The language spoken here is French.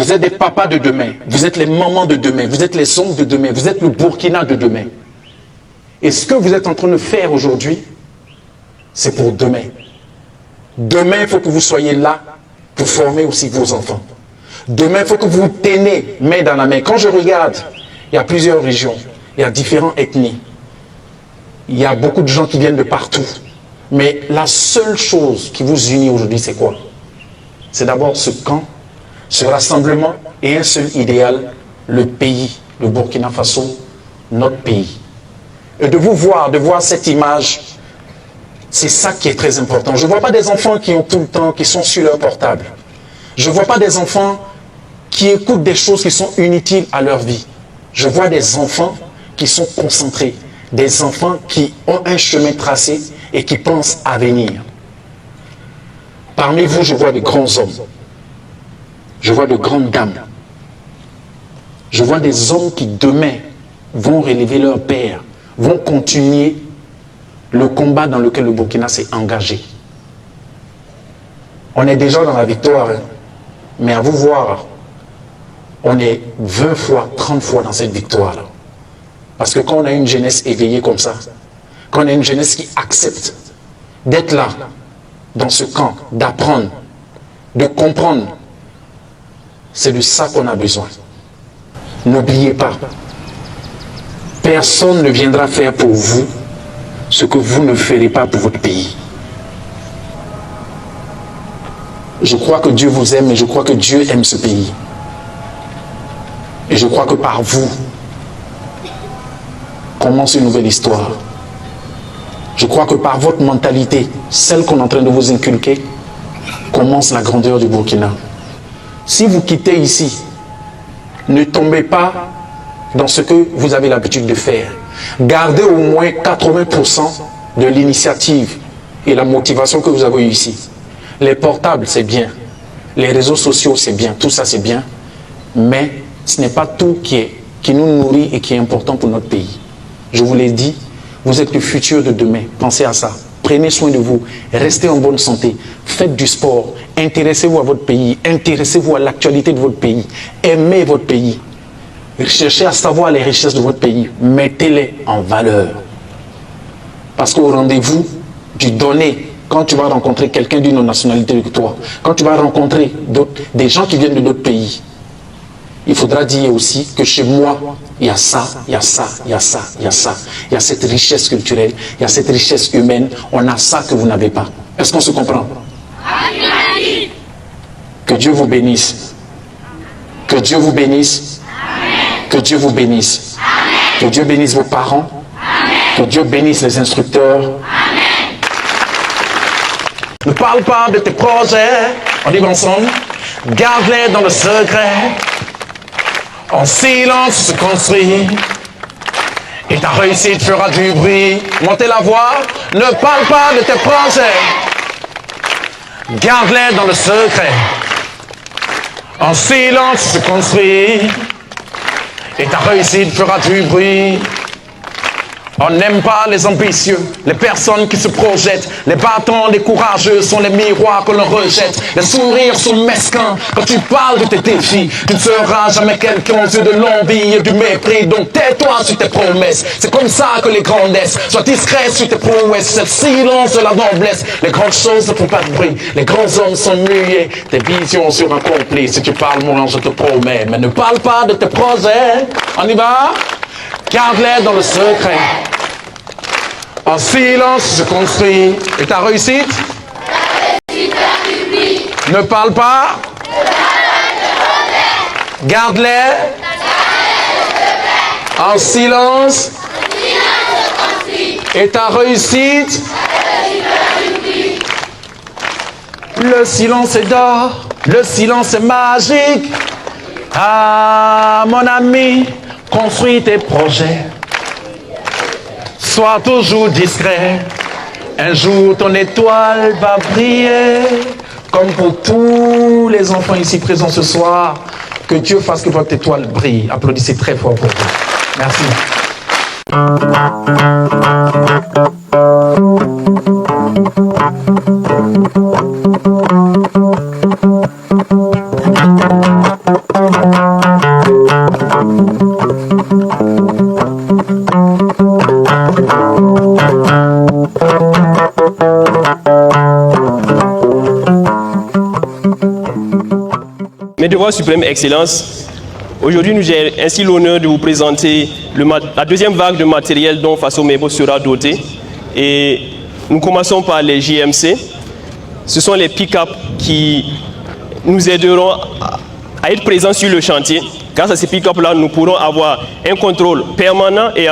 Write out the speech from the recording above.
Vous êtes des papas de demain. Vous êtes les mamans de demain. Vous êtes les hommes de demain. Vous êtes le Burkina de demain. Et ce que vous êtes en train de faire aujourd'hui, c'est pour demain. Demain, il faut que vous soyez là pour former aussi vos enfants. Demain, il faut que vous teniez main dans la main. Quand je regarde, il y a plusieurs régions, il y a différentes ethnies. Il y a beaucoup de gens qui viennent de partout. Mais la seule chose qui vous unit aujourd'hui, c'est quoi? C'est d'abord ce camp, ce rassemblement et un seul idéal, le pays, le Burkina Faso, notre pays. Et de vous voir, de voir cette image, c'est ça qui est très important. Je ne vois pas des enfants qui ont tout le temps, qui sont sur leur portable. Je ne vois pas des enfants qui écoutent des choses qui sont inutiles à leur vie. Je vois des enfants qui sont concentrés, des enfants qui ont un chemin tracé et qui pensent à venir. Parmi vous, je vois de grands hommes. Je vois de grandes dames. Je vois des hommes qui demain vont relever leur père, vont continuer le combat dans lequel le Burkina s'est engagé. On est déjà dans la victoire, hein, mais à vous voir, on est 20 fois, 30 fois dans cette victoire-là. Parce que quand on a une jeunesse éveillée comme ça, quand on a une jeunesse qui accepte d'être là, dans ce camp, d'apprendre, de comprendre, c'est de ça qu'on a besoin. N'oubliez pas, personne ne viendra faire pour vous ce que vous ne ferez pas pour votre pays. Je crois que Dieu vous aime et je crois que Dieu aime ce pays. Et je crois que par vous commence une nouvelle histoire. Je crois que par votre mentalité, celle qu'on est en train de vous inculquer, commence la grandeur du Burkina. Si vous quittez ici, ne tombez pas dans ce que vous avez l'habitude de faire. Gardez au moins 80% de l'initiative et la motivation que vous avez eue ici. Les portables, c'est bien. Les réseaux sociaux, c'est bien. Tout ça, c'est bien. Mais ce n'est pas tout qui nous nourrit et qui est important pour notre pays. Je vous l'ai dit, vous êtes le futur de demain. Pensez à ça. Prenez soin de vous. Restez en bonne santé. Faites du sport. Intéressez-vous à votre pays. Intéressez-vous à l'actualité de votre pays. Aimez votre pays. Cherchez à savoir les richesses de votre pays. Mettez-les en valeur. Parce qu'au rendez-vous du donner, quand tu vas rencontrer quelqu'un d'une autre nationalité que toi, quand tu vas rencontrer des gens qui viennent de d'autres pays, il faudra dire aussi que chez moi, il y a ça, il y a ça, il y a ça, il y a ça. Il y a cette richesse culturelle, il y a cette richesse humaine. On a ça que vous n'avez pas. Est-ce qu'on se comprend? Que Dieu vous bénisse. Que Dieu vous bénisse. Que Dieu vous bénisse. Que Dieu bénisse vos parents. Que Dieu bénisse les instructeurs. Ne parle pas de tes projets. On dit ensemble. Garde-les dans le secret. En silence se construit. Et ta réussite fera du bruit. Montez la voix. Ne parle pas de tes projets. Garde-les dans le secret. En silence se construit. Et ta réussite fera du bruit. On n'aime pas les ambitieux, les personnes qui se projettent. Les bâtons des courageux sont les miroirs que l'on rejette. Les sourires sont mesquins quand tu parles de tes défis. Tu ne seras jamais quelqu'un aux yeux de l'envie et du mépris. Donc tais-toi sur tes promesses. C'est comme ça que les grands naissent. Sois discret sur tes prouesses. C'est le silence de la noblesse. Les grandes choses ne font pas de bruit. Les grands hommes sont muets. Tes visions seront accomplies. Si tu parles, mon ange, je te promets. Mais ne parle pas de tes projets. On y va? Garde-les dans le secret. En silence se construit. Et ta réussite? Ne parle pas. Garde-les. En silence. Et ta réussite? Le silence est d'or. Le silence est magique. Ah, mon ami, construis tes projets. Sois toujours discret. Un jour, ton étoile va briller. Comme pour tous les enfants ici présents ce soir, que Dieu fasse que votre étoile brille. Applaudissez très fort pour vous. Merci. encore Suprême Excellence, aujourd'hui nous avons ainsi l'honneur de vous présenter la deuxième vague de matériel dont Faso Mebo sera doté. Et nous commençons par les JMC. Ce sont les pick-up qui nous aideront à être présents sur le chantier. Grâce à ces pick-up-là, nous pourrons avoir un contrôle permanent et